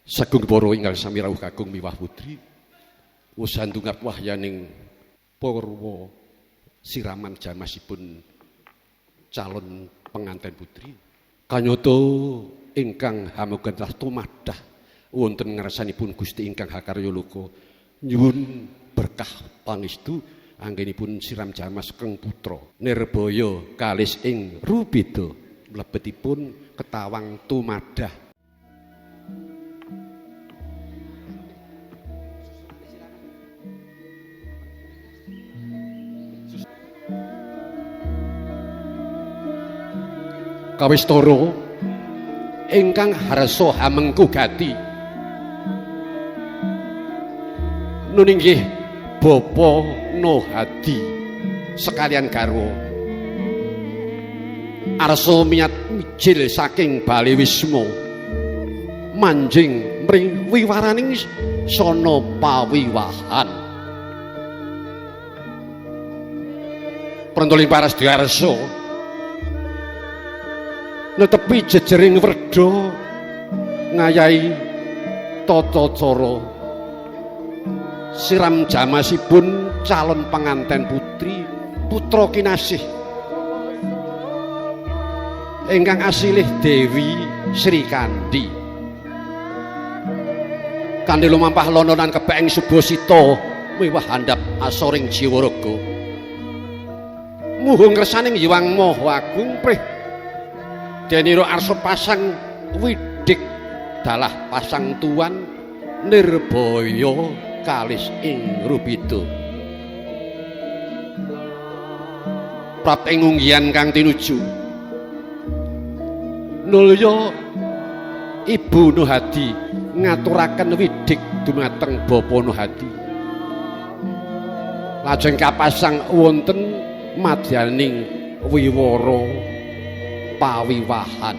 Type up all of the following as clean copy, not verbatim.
Sagung para ingkang sami rawuh kakung miwah putri usandungat wahyaning Purwa siraman jamasipun calon pengantin putri kanyata ingkang hamoga tumadah wonten ngarsanipun Gusti ingkang hakarya loka nyuwun berkah pangestu anggenipun siram jamas keng putra Nirbaya kalis ing Rubeda mlebetipun ketawang tumadah. Kawistara ingkang harsa hamengku gati nun inggih Bapa Nohadi sekalian garwa arsa miyat mijil saking Bali Wisma manjing mring wiwaraning sana pawiwahan prantoling paras diarsa netepi jejering werda ngayahi tata cara siram jamasipun calon pengantin putri putra kinasih ingkang asilih Dewi Sri Kandi kanthi lumampah lononan kebek ing Subasita miwah handap asoring Jiwaraga muhung kersaning Hyang Maha Agung prih denira arsa pasang widik dalah pasang tuan Nirbaya kalis ing Rubeda prap ing unggihan kang tinuju nulya Ibu Nohadi ngaturaken widik dumateng Bapa Nohadi lajeng kapasang wonten madyaning wiwara pawiwahan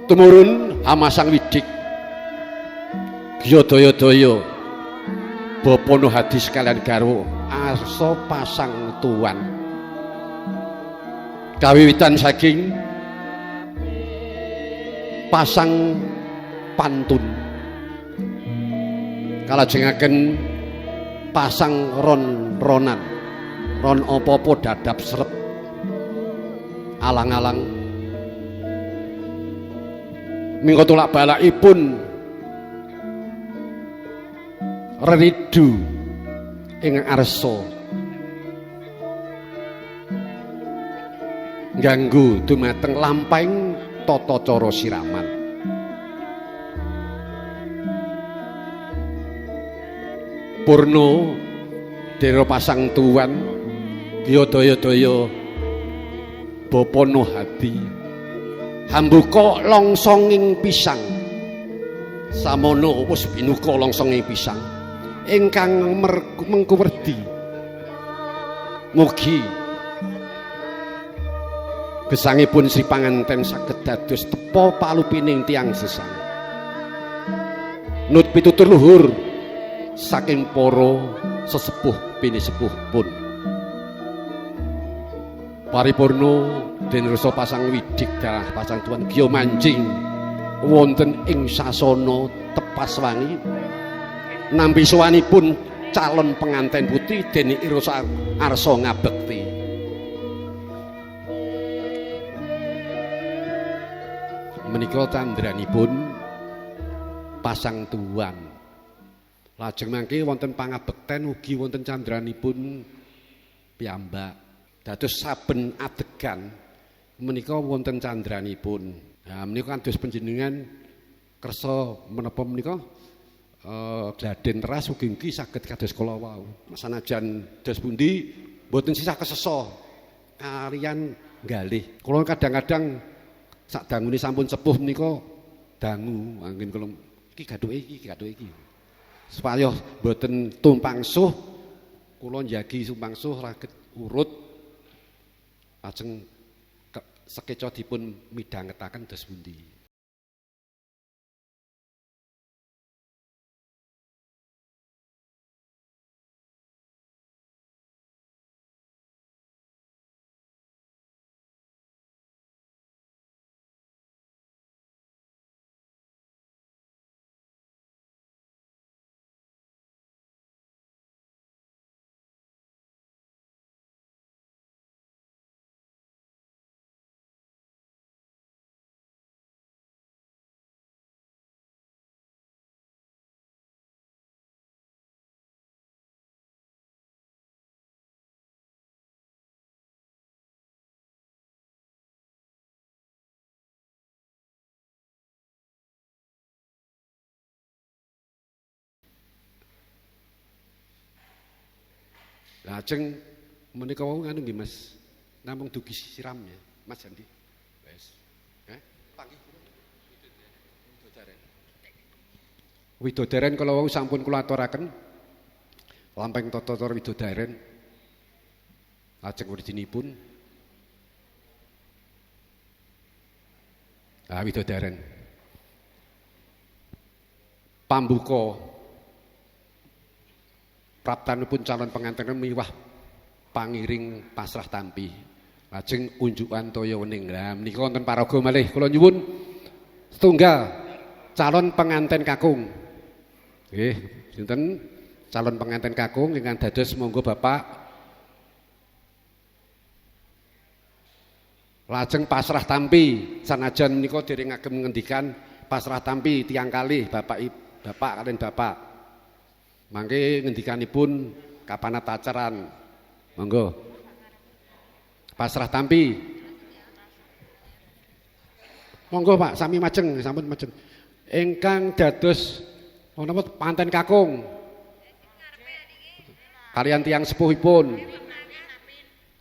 tumurun hamasang widik Gyadaya-daya Bapa Nohadi sekalian garwa arsa pasang tuan kawiwitan saking pasang pantun kalajengaken pasang ron-ronan ron apa-apa dadap serep alang-alang mingko tulak balakipun reridu ing arsa ngganggu dumateng lampahing tata cara siraman purna dera pasang tuan Gyadaya-daya Bapa Nohadi hambuka longsonging pisang samono wis binuka longsonging pisang ingkang mengku werdi mugi gesangipun Sri Panganten saged dados tepa palupining tiyang sesang nut pitutur luhur saking para sesepuh pinisepuh pun paripurna denrasa pasang widik dalah pasang tuan giya manjing wonten ing sasana tepas wangi nampi sowanipun calon pengantin putri dene irsa arsa ngabekti menika candranipun pasang tuan lajeng mangke wonten pangabekten ugi wonten candranipun piyambak dados saben adegan menika wonten candranipun. Nah menika kan dos panjenengan kersa menapa menika gladen teras ugi saged kados kala wau. Sanajan dos pundi mboten sisah kesesa kaliyan ngalih. Kula kadang-kadang sak dangune sampun sepuh menika dangu anggen kula iki gathuke iki. Supaya mboten tumpang suh kula njagi tumpang suh saged urut lajeng sekeca dipun midhangetaken dos pundi. Lajeng menika wau nganu nggih Mas. Namung dugi siram ya, Mas Jandi. Wes. Panggih. Widodaren kala wau sampun kula aturaken. Lampeng tata-tata widodaren. Lajeng wiridinipun widodaren. Pambuka praptanipun calon pengantin miwah pangiring pasrah tampi. Lajeng unjukan toya wening. Lah menika wonten paraga malih kula nyuwun setunggal calon pengantin kakung. Nggih, sinten calon pengantin kakung ingkang dados monggo Bapak lajeng pasrah tampi sanajan menika dereng ngagem ngendikan pasrah tampi tiyang kalih bapak kaliyan bapak. Mangke ngendikanipun kapanat acaran. Monggo. Pasrah tampi. Monggo Pak, sami majeng, sampun majeng. Ingkang dados napa panten kakung. Kaliyan tiyang sepuhipun.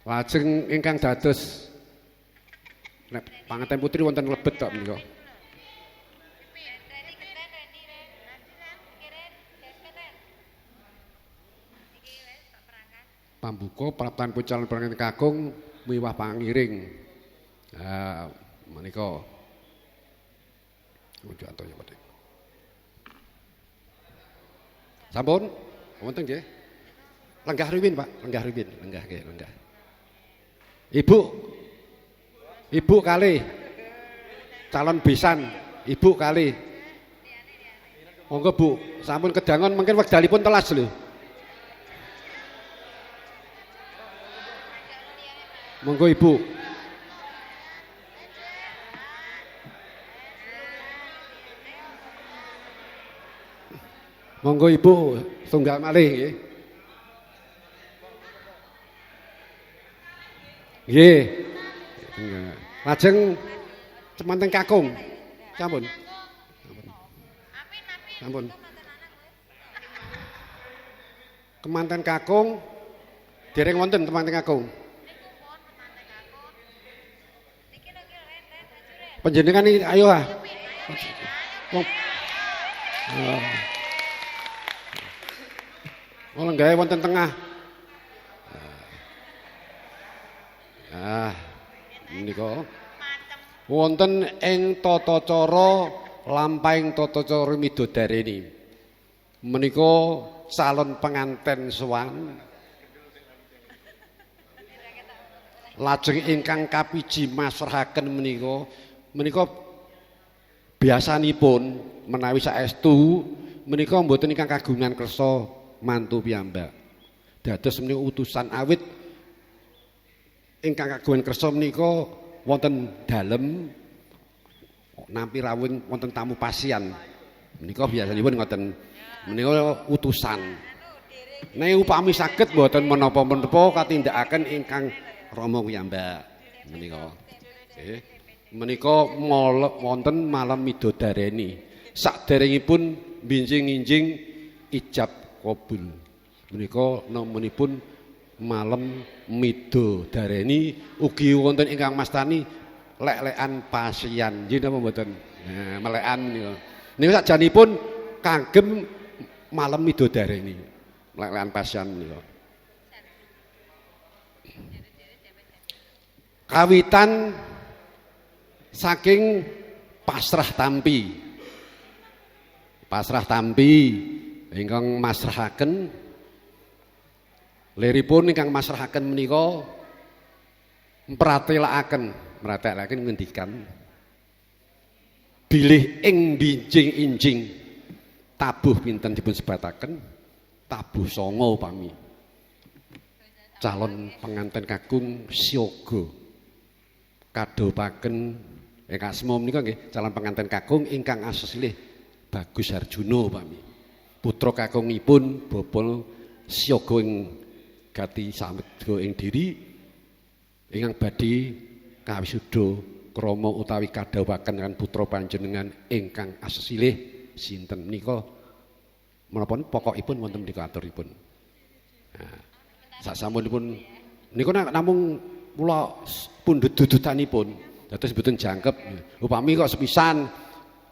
Lajeng ingkang dados nek panganten putri wonten lebet tok menika. Pambuka praptan calon pengantin kakung miwah pangiring. Menika. Unjuk antoya Pak. Sampun? Wonten nggih. Lenggah riwin, Pak. Lenggah riwin, lenggah nggih, lenggah. Ibu kalih calon besan, ibu kalih. Monggo Bu, sampun kedangon mungkin wekdalipun telas lho. Monggo Ibu. Monggo Ibu tunggal malih nggih. Nggih. Lajeng semanten kakung. Sampun. Sampun. Kemanten kakung dereng wonten kemanten kakung. Panjenengan iki ayo ah. Oh lenggahe wonten tengah. Menika wonten ing tata cara lampahing tata cara midodareni. Menika calon penganten sowan. Lajeng ingkang kapiji masrahaken menika biasanipun menawi saestu menika mboten ingkang kagungan kersa mantu piyambak. Dados menika utusan awit ingkang kagungan kersa menika wonten dalem nampi rawuh wonten tamu pasien. Menika biasanipun ngoten. Menika utusan. Nek upami saged mboten menapa-menapa katindakaken ingkang rama piyambak. Menika. Nggih. Menika wonten malam midodareni. Saderengipun binjing-injing ijab kabul. Menika namanipun malam midodareni ugi wonten ingkang mastani lek-lekan pasien. Nggih napa mboten? Nah, melekan menika. Niku sakjanipun kagem malam midodareni. Lek-lekan pasien menika. Kawitan saking pasrah tampi. Pasrah tampi ingkang masrahaken liripun ingkang masrahaken menika mratelaken ngendikan bilih ing binjing-injing tabuh pinten dipun sebataken tabuh 9 upami calon pengantin kakung siaga kadhopaken ingkang asma menika nggih calon pengantin kakung ingkang aseslih Bagus Harjuna upami putra kakungipun bapa siaga ing gati samedya ing diri ingkang badhe kawisuda krama utawi kadhawuhaken kan putra panjenengan ingkang aseslih sinten menika menapa pokokipun wonten menika aturipun. Nah, Sasampunipun niku namung kula pundhut dudutanipun. Dados mboten jangkep. Upami kok sepisan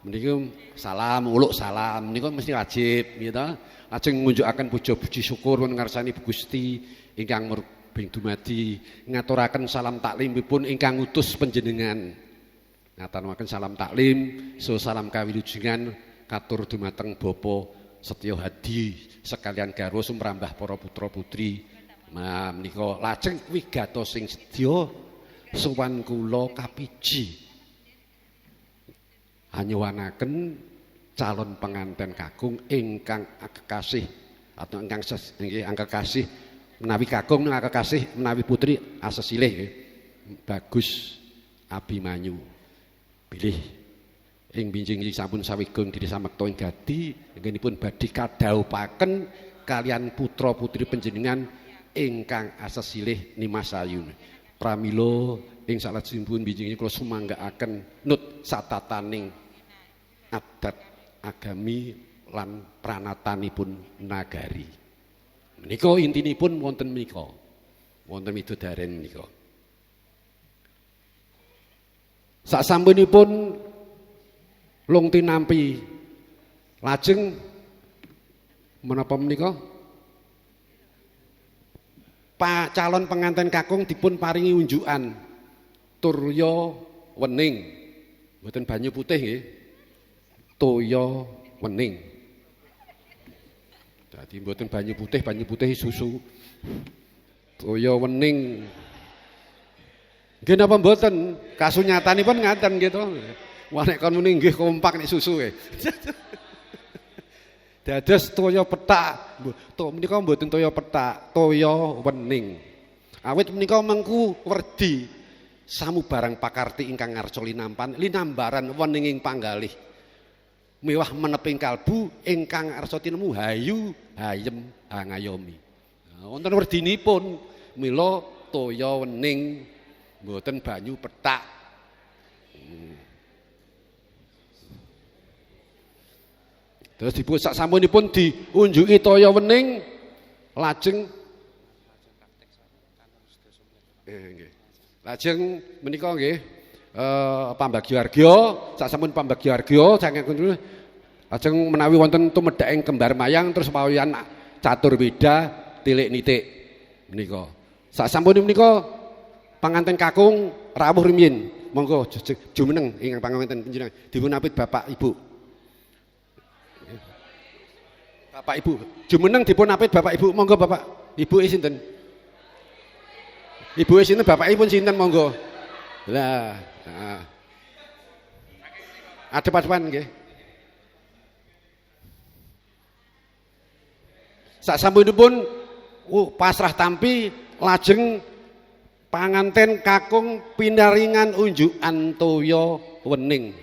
meniku salam, uluk salam niku mesti wajib gitu. Lajeng ngunjukaken puja puji syukur ngarsani Gusti ingkang murbing dumadi ngaturaken salam taklimipun ingkang ngutus panjenengan. Ngaturaken salam taklim, salam kawilujengan katur dumateng Bapa Setya Hadi sekalian garwa sumrambah para putra putri. Nah menika lajeng wigatos sing sedya sowan kula kapiji anyuwanaken calon penganten kakung ingkang kekasih atau ingkang kekasih menawi kakung menawi kekasih menawi putri asesilih Bagus Abimanyu bilih ing binjing sampun sawigung diri samekta ing gati inggenipun badhe kadhaupaken kalian putra putri panjenengan ingkang asesilih Nimasayu pramila ing salajengipun binjing kula sumanggaaken nut satataning adat agami lan pranatanipun nagari. Menika intinipun wonten menika. Wonten widodaren menika. Sasampunipun lung tinampi lajeng menapa menika Pak calon pengantin kakung dipun paringi unjukan turya wening. Mboten banyu putih nggih. Toya wening. Dadi mboten banyu putih susu. Toya wening. Nggih napa mboten? Kasunyatanipun ngaten gitu. Wah nek kon muni nggih kompak nek susu e. Dados toya pethak. Menika mboten toya pethak, toya wening. Awit menika mengku werdi samubarang pakarti ingkang ngarsa linambaran weninging panggalih. Mewah meneping kalbu ingkang arsa tinemu hayu hayem hangayomi. Wonten werdinipun mila toya wening mboten banyu pethak. Terus dipun sasampunipun diunjuki toya wening lajeng nggih. Lajeng menika nggih pambagyawarga sasampun pambagyawarga saking lajeng menawi wonten tumedhaking kembar mayang terus pawiyan catur weda tilik nitik menika sasampun menika panganten kakung rawuh rumiyin monggo jumeneng ingkang panganten panjenengan dipun apit Bapak Ibu jumeneng dipun apit Bapak Ibu monggo Bapak Ibu sinten Ibu sinten Bapak Ibu sinten monggo lah adep-adepan nggih. Sasampunipun pasrah tampi lajeng panganten kakung pinaringan unjukan toya wening.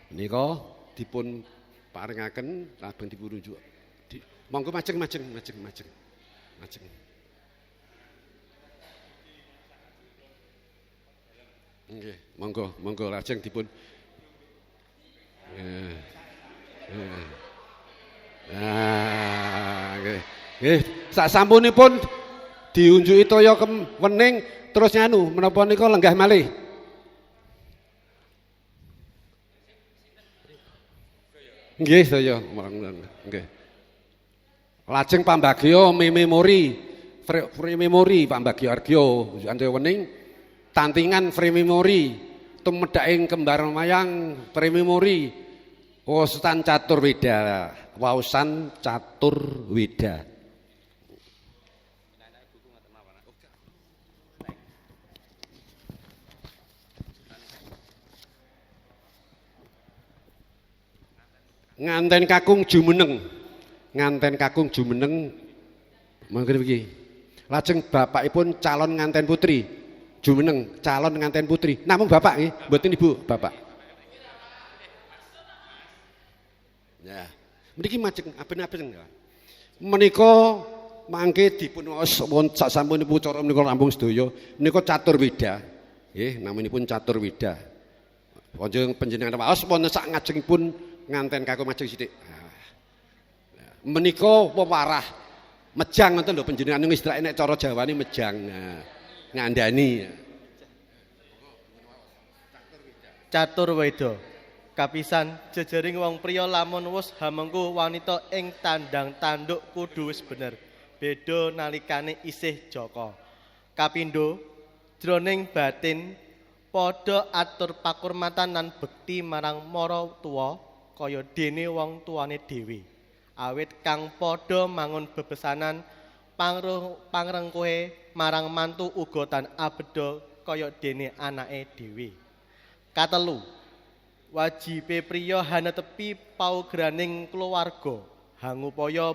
Menika dipun paringaken lajeng dipun unjuk. Monggo majeng. Nggih, monggo lajeng dipun nggih. Sasampunipun diunjuki toya wening terus nyanu menapa nika lenggah malih. Nggih, saya nggih. Lajeng pambagya memori pambagya argya unjukan toya wening tantingan frame memori tumedhaking kembar mayang frame memori waosan catur weda nganten kakung jumeneng mangke iki lajeng bapakipun calon nganten putri jumeneng calon nganten putri namung bapak nggih mboten ibu bapak ya mriki majeng aben-aben menika mangke dipun waos sasampunipun cara menika rampung sedaya menika catur weda nggih namanipun catur weda panjenengan waos wonten sak ngajengipun nganten kakung majeng sithik menika wewarah Mejang ngoten lho panjenengan istilahé nek cara Jawane mejang. Nah, ngandani. Catur Weda. Kapisan jejaring wong priya lamun wis hamengku wanita ing tandang tanduk kudu wis bener. Beda nalikane isih Jaka. Kapindho jroning batin padha atur pakurmatan lan bekti marang mara tuwa kaya dene wong tuane dhewe. Awit kang padha mangun bebesanan pangrengkuhe marang mantu uga tan abeda kaya dene anake dhewe. Katelu, wajibe priya hanetepi paugraning kulawarga, hangupaya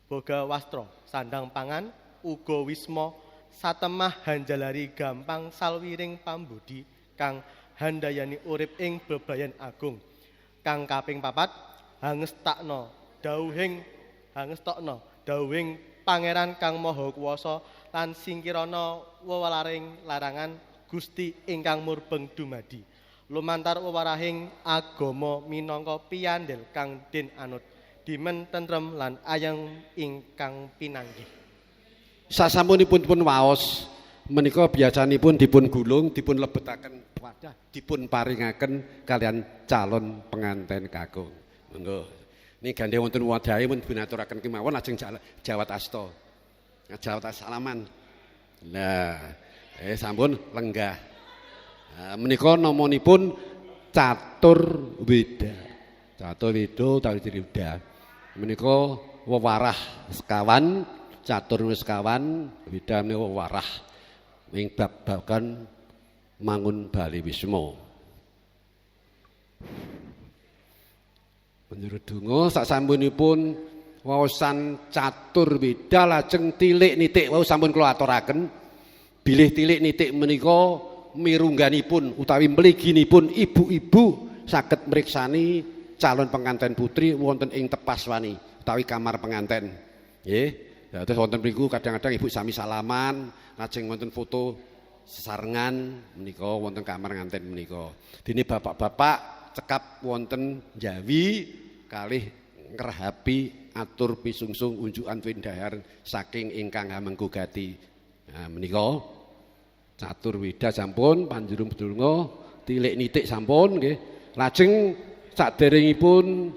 boga wastra, sandang pangan, uga wisma, satemah hanjalari gampang salwiring pambudi kang handayani urip ing bebrayan agung. Kang kaping papat, hangestokno dawuhing Pangeran kang Maha Kuwasa lan singkirana wewalaring larangan Gusti ingkang murbeng dumadi lumantar wewarahing agama minangka piyandel kang den anut dimen tentrem lan ayang ingkang pinanggih. Sasampunipun waos menika biasanipun dipun gulung, dipun lebetaken wadah, dipun paringaken kalian calon penganten kakung. Monggo. Ini gandhe wonten wadahe mun binaturaken kemawon lajeng jawat asta. Jawat salaman. Nah, sampun lenggah. Nah, menika namanipun Catur Weda. Catur Weda utawi Weda. Menika wewarah sekawan, catur sekawan, Weda menika wewarah ing bab-baban mangun bali wisma. Menurut donga sasampunipun waosan Catur Weda lajeng tilik nitik wau sampun kula aturaken. Bilih tilik nitik menika mirungganipun utawi mliginipun ibu-ibu saged mriksani calon penganten putri wonten ing tepaswani utawi kamar penganten. Nggih. Ya terus wonten mriku kadang-kadang ibu sami salaman, lajeng wonten foto sesarengan menika wonten kamar penganten menika. Dene bapak-bapak cekap wonten njawi kalih ngrahapi atur pisungsung unjukan pindhahar saking ingkang hamengku gati. Nah menika Catur Weda sampun panjenengan bedonga tilik nitik sampun nggih. Lajeng saderengipun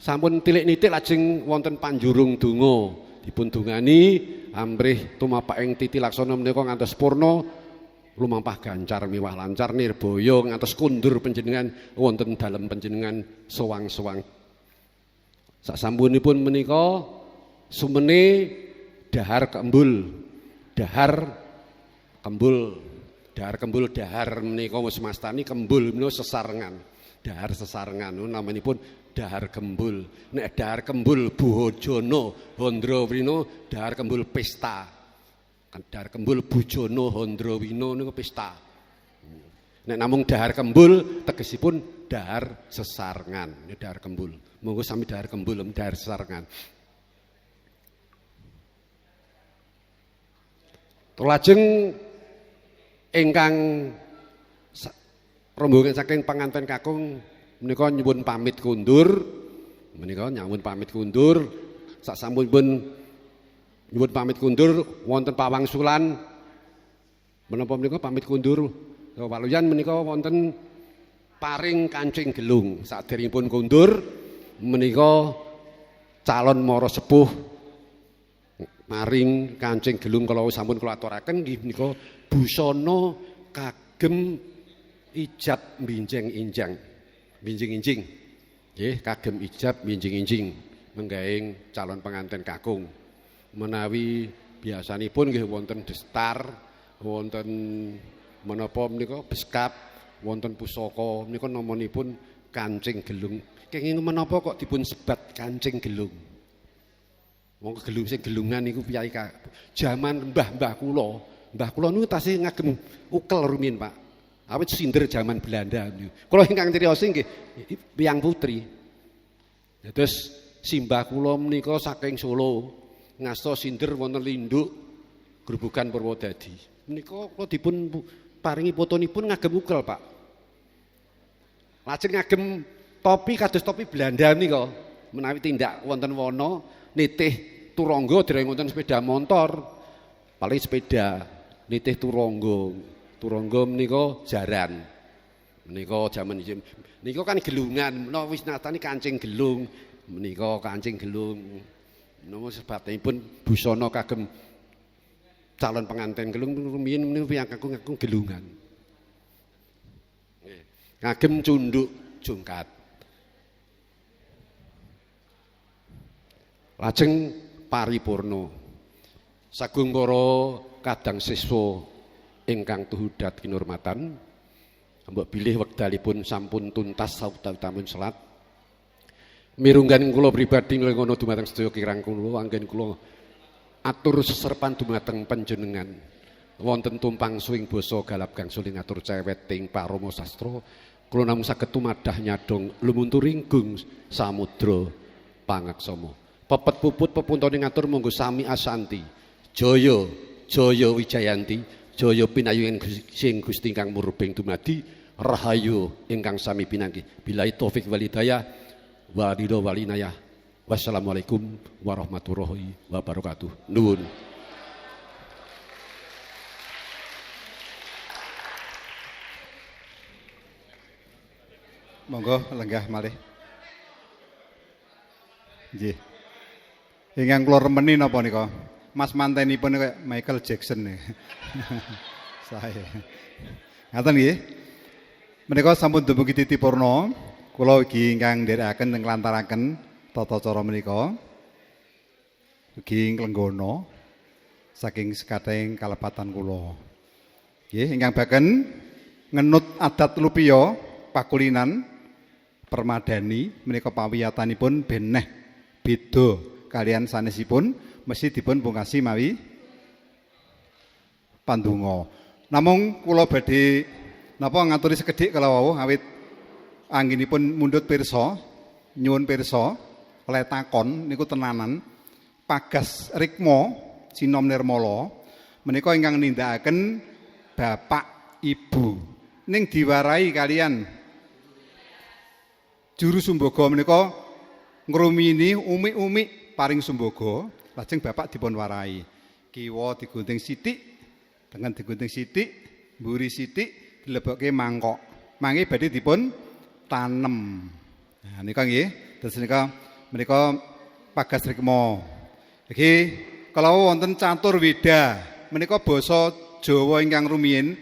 sampun tilik nitik lajeng wonten panjurung donga dipun dongani amrih tumapak ing titi laksana menika ngantos purna lumampah gancar miwah lancar nirbaya ngantos kundur panjenengan wonten dalem panjenengan sowang-sowang. Sasampunipun menika sumene dahar kembul dahar menika wis mastani kembul menika sesarengan. Dahar sesarengan namanipun dahar kembul. Nek dahar kembul Buhojana Handrawina dahar kembul pesta. Dahar kembul Bujana Handrawina niku pesta. Nek namung dahar kembul tegesipun dahar sesarengan. Ini dahar kembul. Monggo sami dahar kembul dahar sesarengan. Lajeng ingkang rombongan saking penganten kakung menika nyuwun pamit kundur. Sasampunipun nyuwun pamit kundur wonten pawangsulan menapa menika pamit kundur waluyan menika wonten paring kancing gelung. Saderengipun kundur menika calon mara sepuh maring kancing gelung kala sampun kula aturaken nggih menika busana kagem ijab binjing-injing. Nggih, kagem ijab binjing-injing menggaing calon penganten kakung. Menawi biasanipun nggih wonten destar, wonten menapa menika beskap, wonten pusaka menika namanipun kancing gelung. Kenging menapa kok dipun sebat kancing gelung? Wong gelung sing gelungan niku piyai jaman mbah-mbah kula. Mbah kula niku tasih ngagem ukel rumiyin, Pak. Awit sinder jaman Belanda niku. Kula ingkang criyos nggih tiyang putri. Dados simbah kula menika saking Solo ngasta sinder wonten Linduk Grubugan Purwodadi. Menika kula dipun paringi fotonipun ngagem ukel, Pak. Lajeng ngagem topi kados topi Belanda menika menawi tindak wonten wana nitih turangga dereng wonten sepeda motor. Paling sepeda nitih turangga. Turangga menika jaran. Menika jaman iki. Nika kan gelungan, menawa wis natani kancing gelung. Menika kancing gelung. Menawa sebabipun busana kagem calon pengantin gelung rumiyin menika kakung gelungan. Nggih. Kagem cunduk jungkat. Lajeng paripurna. Sagung para kadang siswa ingkang tuhudat kinurmatan, mbok bilih wekdalipun sampun tuntas sautamun salat. Mirunggan kula pribadi ngono dumateng sedaya kirang kula anggen kula atur seserpan dumateng panjenengan. Wonten tumpang suing basa galap gangsul ngatur cewet ting parama sastra. Kula namung saged tumadah nyadong lumunturinggung samudra pangaksama. Pepet puput pepuntone ngatur monggo sami asanti. Jaya, jaya Wijayanti, jaya pinayungan sing Gusti ingkang murubing dumadi, rahayu ingkang sami pinanggih. Billahi taufik wal hidayah, wa ridho wal inayah. Wassalamualaikum warahmatullahi wabarakatuh. Nuwun. Monggo lenggah malih. Nggih. Ingkang kula remeni napa nika? Mas mantenipun kayak Michael Jackson nih. Saya. Ngaten nggih. Menika sampun dumugi titipurna, kula ugi ingkang nderekaken nglantaraken tata cara menika. Ugi nglenggana saking sekateng kalepatan kula. Nggih, ingkang baken ngenut adat lupiya pakulinan permadani menika pawiyatanipun beneh beda kalian sanesipun mesti dipun pungkasi mawi pandonga. Namung kula badhe napa ngaturi sekedhik kala wau awit anggenipun mundhut pirsa, nyuwun pirsa oleh takon niku tenanan Pagas Rikma Sinom Nirmala menika ingkang nindakaken Bapak Ibu ning diwarai kalian juru sumbaga menika ngrumini umi-umi paring sumbaga. Lajeng Bapak dipun warai. Kiwa digunting sithik, tengen digunting sithik, mburi sithik, dilebokke mangkok. Mangke badhe dipun tanem. Nah nika nggih, terus menika Pagas Rikma. Iki kalau wonten catur weda, menika basa Jawa ingkang rumiyin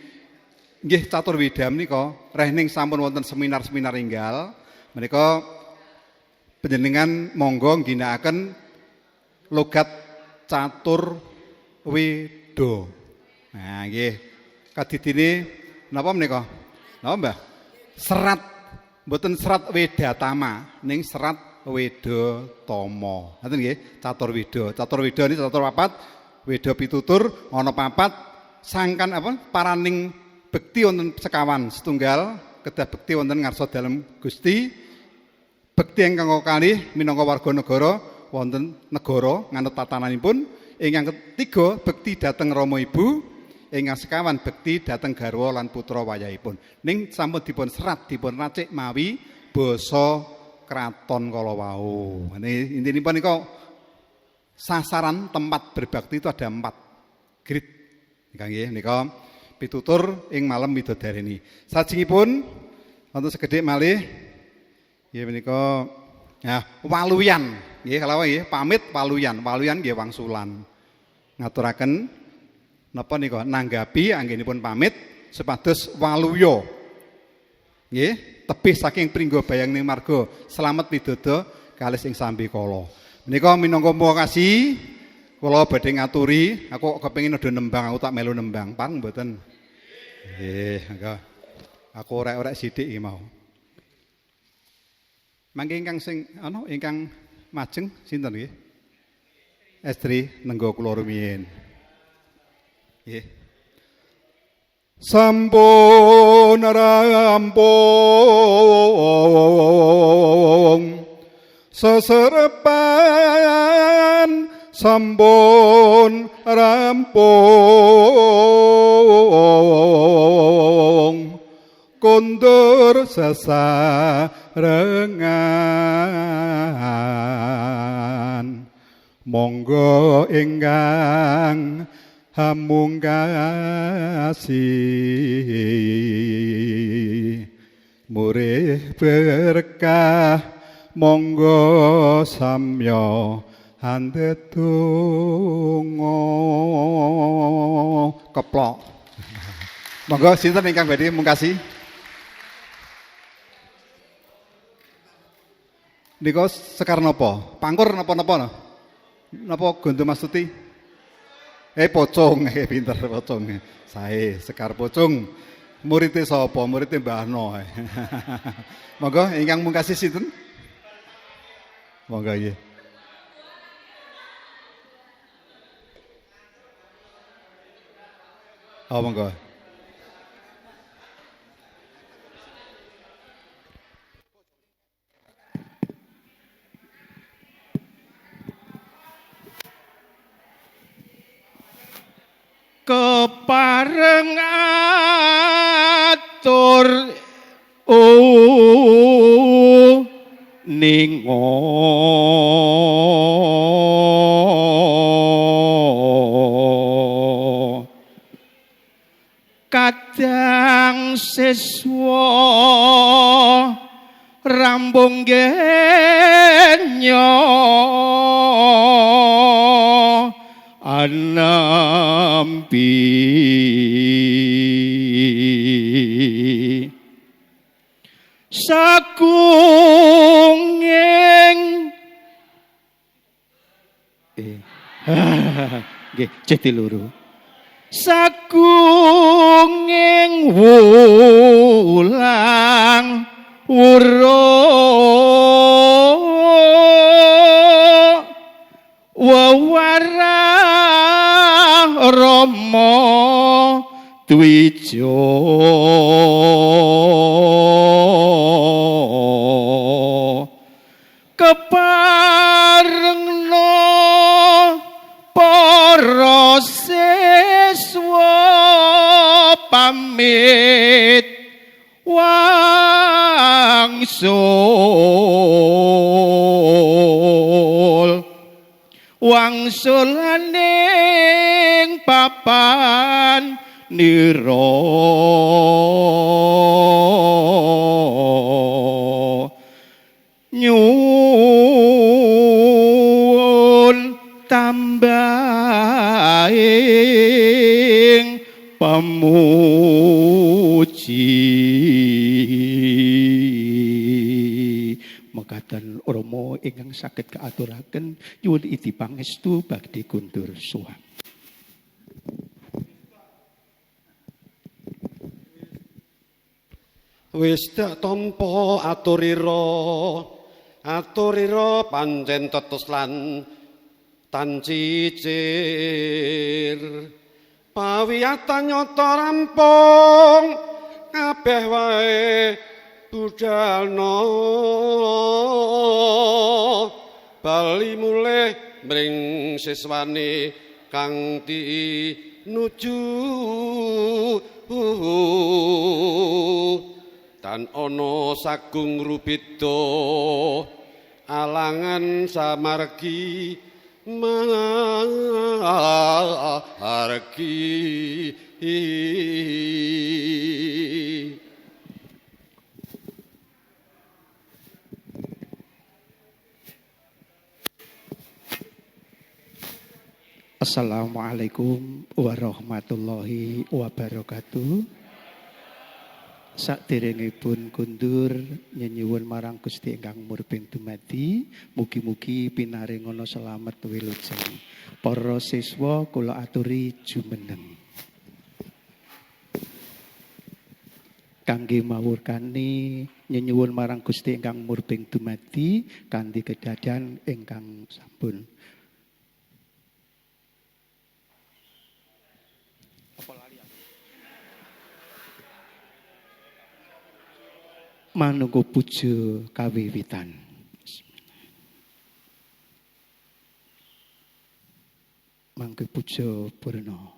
nggih catur weda menika rehning sampun wonten seminar-seminar enggal. Menika panjenengan monggo ngginakaken logat catur weda. Nah nggih. Kadidine napa menika? Napa Mbah? Serat mboten serat Wedatama ning serat Wedatama. Ngoten nggih, catur weda. Catur weda niki catur papat, weda pitutur ana papat sangkan apa? Paraning bekti wonten sekawan, setunggal kedah bekti wonten ngarsa dalem Gusti. Bekti ingkang kalih minangka warga negara wonten negara nganut tatananipun. Ingkang ketiga bekti dhateng Rama Ibu, ingkang sekawan bekti dhateng garwa lan putra wayahipun. Ning sampun dipun serat dipun racik mawi basa kraton kala wau. Intinipun nika sasaran tempat berbakti itu ada 4. Grid. Nika nggih nika pitutur ing malam widodari. Sajengipun wonten sekedhik malih nggih menika waluyan. Nggih kalawan nggih pamit waluyan. Waluyan nggih wangsulan. Ngaturaken napa nika nanggapi anggenipun pamit supados waluya. Nggih, tebih saking pringgo bayang ning marga slamet widodo kalih ing sambi kala. Menika minangka mukasi kula badhe ngaturi, aku kepengin ada nembang, aku tak melu nembang, pang mboten. Nggih, monggo. Aku orek-orek sithik iki mau. Mangke ingkang sing ingkang majeng sinten nggih? Estri nenggo kula rumiyin. Nggih. Sampun rampung seserepan sampun rampung kondur sesarengan monggo ingkang hamungkasi murih berkah monggo samya handedonga keplok. Monggo sinten ingkang badhe mungkasi? Nika sekar napa? Pangkur napa-napa? Napa Gonto Mastuti? Pocong, pinter pocong. Sae sekar pocong. Muridé sapa? Muridé Mbah Ano. Monggo ingkang mungkasi sinten? Monggo nggih. Oh monggo. Kepareng atur ningo kadang siswa rambung genyo anampi sakunging nggih ceti loro sakunging wulang wuruk wawarah Rama Dwija keparengna para siswa pamit wangsulaning papan nira nyuwun tambahing pamuji mekaten Rama ingkang saged kaaturaken nyuwun idi pangestu badhe kundur suwang. Wis dak tampa aturira pancen tetes lan tan cicir pawiyatan nyata rampung kabeh wae budalna bali mulih mring siswane kang nuju tan ana sagung rubeda alangan samargi margi Assalamualaikum warahmatullahi wabarakatuh. Saderengipun kundur nyenyuwun marang Gusti ingkang murbeng dumadi, mugi-mugi pinaringana slamet wilujeng. Para siswa kula aturi jumeneng. Kangge mawurkani nyenyuwun marang Gusti ingkang murbeng dumadi kanthi kedadean ingkang sampun. Manungga puja kawiwitan. Mangke puja purna.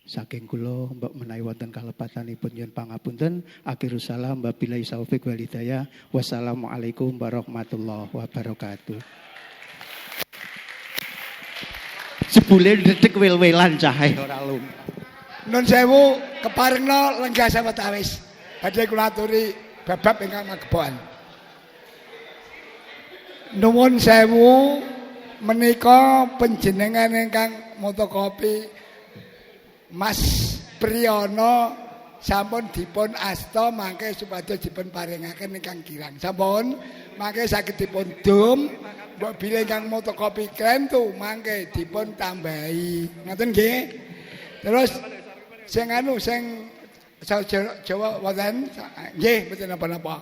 Saking kula mbok menawi wonten kalepatanipun nyuwun pangapunten. Akhirus salam wabillahi taufiq wal hidayah. Wassalamualaikum warahmatullahi wabarakatuh. Jebule detik wel-welan cahe ora lumrah. Nun sewu keparengna lenggah sawetawis. Badhe kula aturi babab ingkang magebokan. Nuwun sewu menika panjenengan ingkang motokopi Mas Priyono sampun dipun asta mangke supados dipun paringaken ingkang kirang. Sampun mangke saged dipun dum mbok bilih ingkang motokopi krentu mangke dipun tambahi. Ngoten nggih. Terus sing Jawa wonten nggih mboten napa-napa.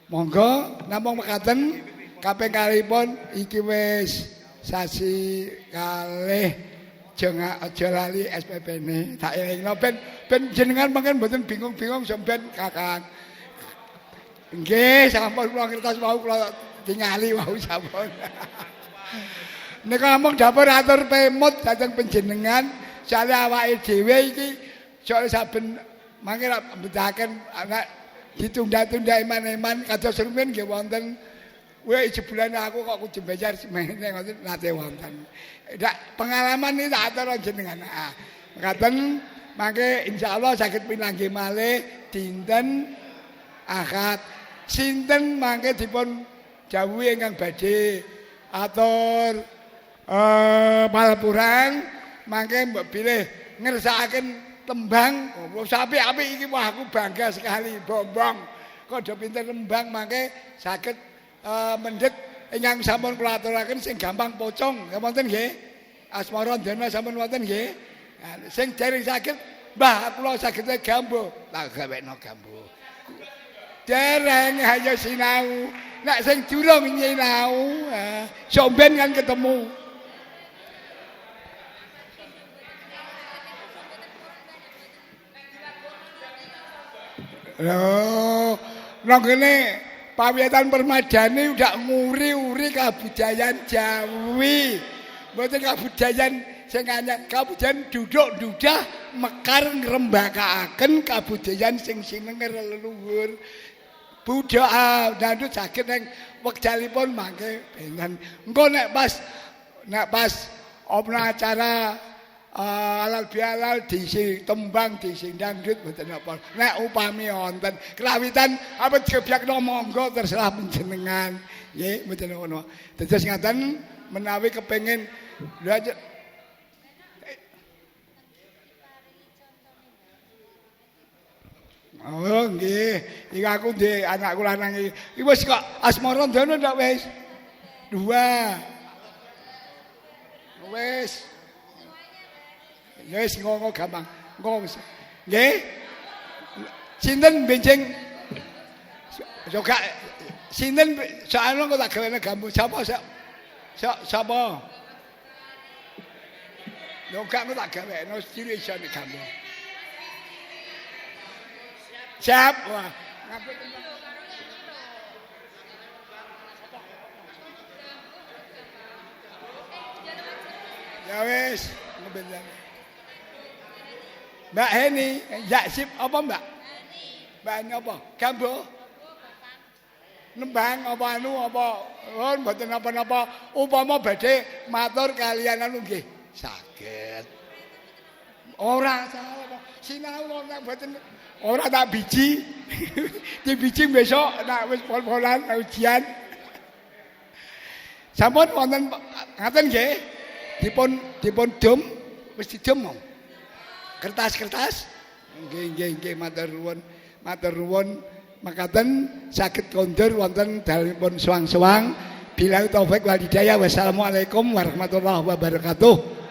Monggo namung mekaten kaping kalihipun iki wis sasi kalih aja lali SPP-ne. Tak elingno ben jenengan mangken mboten bingung-bingung sampean Kakang. Nggih, sampun kula ngertos wau kula tingali wau sampun. Nika mung dapur atur pemut dhateng panjenengan, sale awake dhewe iki sok saben mangke mbedaken anak ditunda-tunda iman-iman kados rumiyin nggih wonten jebulan aku kok kudu bayar semene ngoten nate wonten. Ndak pengalaman iki tak atur jenengan. Ngaten mangke insyaallah saged pinanggih malih dinten Ahad. Sinten mangke dipun dawuhi ingkang badhe atur palpuran mangke mbok bilih ngersakaken tembang apik-apik iki wah aku bangga sekali bombong kok pinter tembang mangke saged mendhet ingkang sampun kula aturaken sing gampang pocong wonten nggih asmara dana sampun wonten nggih sing dereng saged mbah kula saged gambo tak gawekno gambo dereng ayo sinau nek sing durung nyinau somben kan ketemu. Loh, nang kene pawitan permadani udah nguri-uri kabudayaan Jawi. Mboten kabudayaan sing anyar, kabudayaan duduk-dudah mekar ngrembakakaken kabudayaan sing sinenge leluhur. Budaya dandut saged ning wekdalipun mangke benten. Engko nek pas ana acara alal bialal diisi tembang diisi dangdut mboten apa. Nek upami wonten kelawitan apa digebyakno monggo terserah panjenengan. Nggih mboten ngono. Dados ngaten menawi kepengin lha oh nggih, iki aku ndek anakku lanang iki. Iki wis kok asmara ndono ndak wis? 2. Wis. Ya wis ngono gampang. Engko wis. Nggih. Sinten benjing Yoga sinten soalnya kok tak gawene gambu sapa sapa? Yoga kok tak gawene cilik iso nek gambu. Siap. Wah. Ya wis, ngebendan. Mbak Heni, ya sip apa Mbak? Mbak Heni apa? Gambo? Nembang apa anu apa? Oh, mboten napa-napa. Upama badhe matur kaliyan anu nggih. Saged. Ora salah. Sinau ora mboten ora tak biji. Di biji besok nek wis pol-polan ujian. Sampun wonten ngaten nggih. Dipun dum wis didum. Kertas-kertas. Nggih matur nuwun makaten saged kondur wonten dalemipun suwang-suwang. Billahi taufik wal hidayah. Wassalamualaikum warahmatullahi wabarakatuh.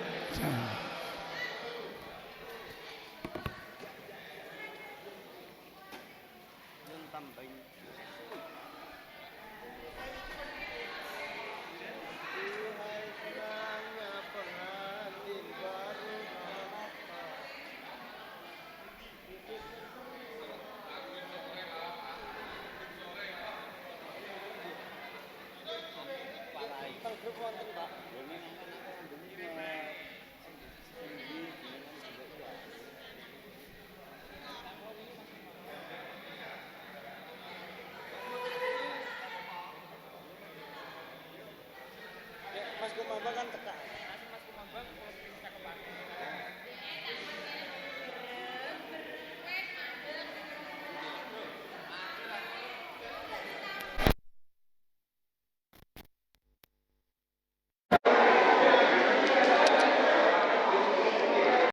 Mas Kumaba kan teka